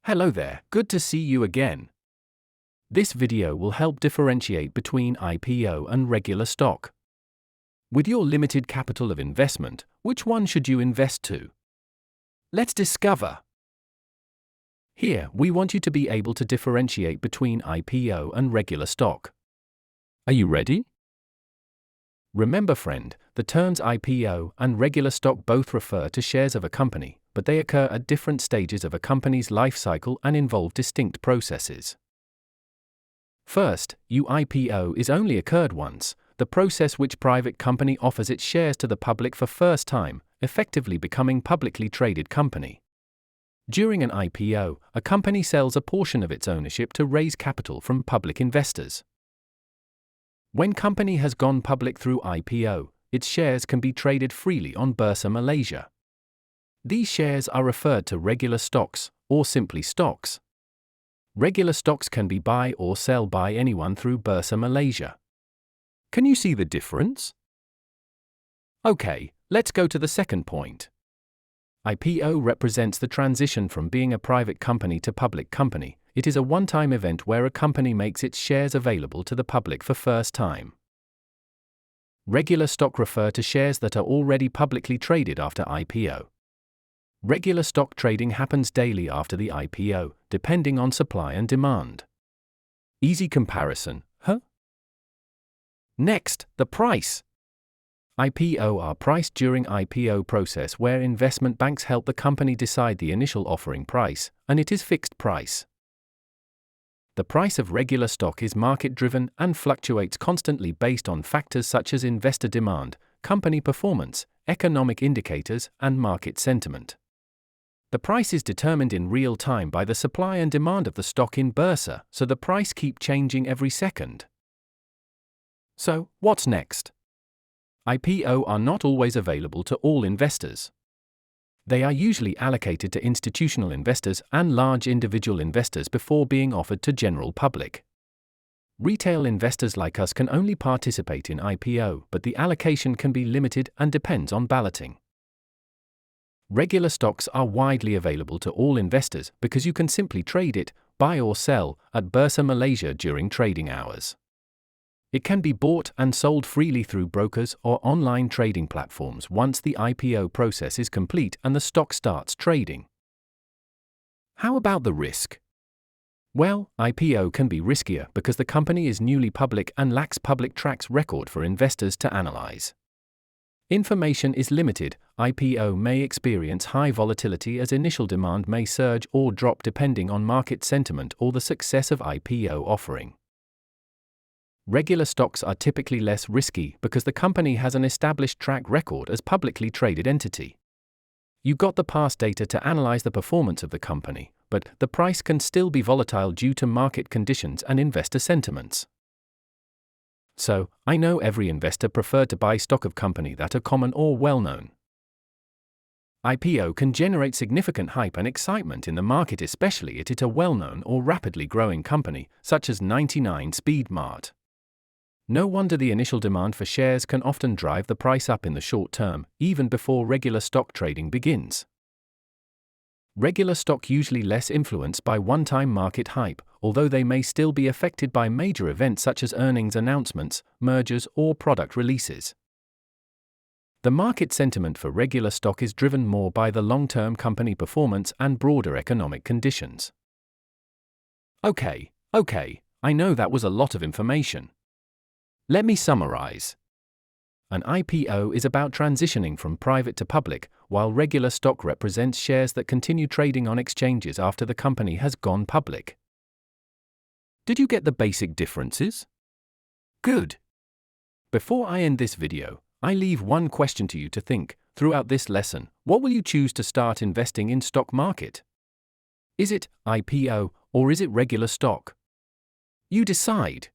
Hello there, good to see you again. This video will help differentiate between IPO and regular stock. With your limited capital of investment, which one should you invest to? Let's discover. Here, we want you to be able to differentiate between IPO and regular stock. Are you ready? Remember, friend, the terms IPO and regular stock both refer to shares of a company, but they occur at different stages of a company's life cycle and involve distinct processes. First, IPO is only occurred once, the process which private company offers its shares to the public for first time, effectively becoming publicly traded company. During an IPO, a company sells a portion of its ownership to raise capital from public investors. When company has gone public through IPO, its shares can be traded freely on Bursa Malaysia. These shares are referred to regular stocks, or simply stocks. Regular stocks can be buy or sell by anyone through Bursa Malaysia. Can you see the difference? Okay, let's go to the second point. IPO represents the transition from being a private company to public company. It is a one-time event where a company makes its shares available to the public for first time. Regular stock refer to shares that are already publicly traded after IPO. Regular stock trading happens daily after the IPO, depending on supply and demand. Easy comparison, huh? Next, the price. IPO are priced during IPO process where investment banks help the company decide the initial offering price, and it is fixed price. The price of regular stock is market-driven and fluctuates constantly based on factors such as investor demand, company performance, economic indicators, and market sentiment. The price is determined in real time by the supply and demand of the stock in Bursa, so the price keeps changing every second. So, what's next? IPO are not always available to all investors. They are usually allocated to institutional investors and large individual investors before being offered to general public. Retail investors like us can only participate in IPO, but the allocation can be limited and depends on balloting. Regular stocks are widely available to all investors because you can simply trade it, buy or sell, at Bursa Malaysia during trading hours. It can be bought and sold freely through brokers or online trading platforms once the IPO process is complete and the stock starts trading. How about the risk? Well, IPO can be riskier because the company is newly public and lacks public track record for investors to analyze. Information is limited. IPO may experience high volatility as initial demand may surge or drop depending on market sentiment or the success of IPO offering. Regular stocks are typically less risky because the company has an established track record as publicly traded entity. You got the past data to analyze the performance of the company, but the price can still be volatile due to market conditions and investor sentiments. So, I know every investor prefers to buy stock of company that are common or well-known. IPO can generate significant hype and excitement in the market, especially if it is a well-known or rapidly growing company, such as 99 Speed Mart. No wonder the initial demand for shares can often drive the price up in the short term, even before regular stock trading begins. Regular stock usually less influenced by one-time market hype, although they may still be affected by major events such as earnings announcements, mergers, or product releases. The market sentiment for regular stock is driven more by the long-term company performance and broader economic conditions. Okay, I know that was a lot of information. Let me summarize. An IPO is about transitioning from private to public, while regular stock represents shares that continue trading on exchanges after the company has gone public. Did you get the basic differences? Good. Before I end this video, I leave one question to you to think. Throughout this lesson, what will you choose to start investing in stock market? Is it IPO or is it regular stock? You decide.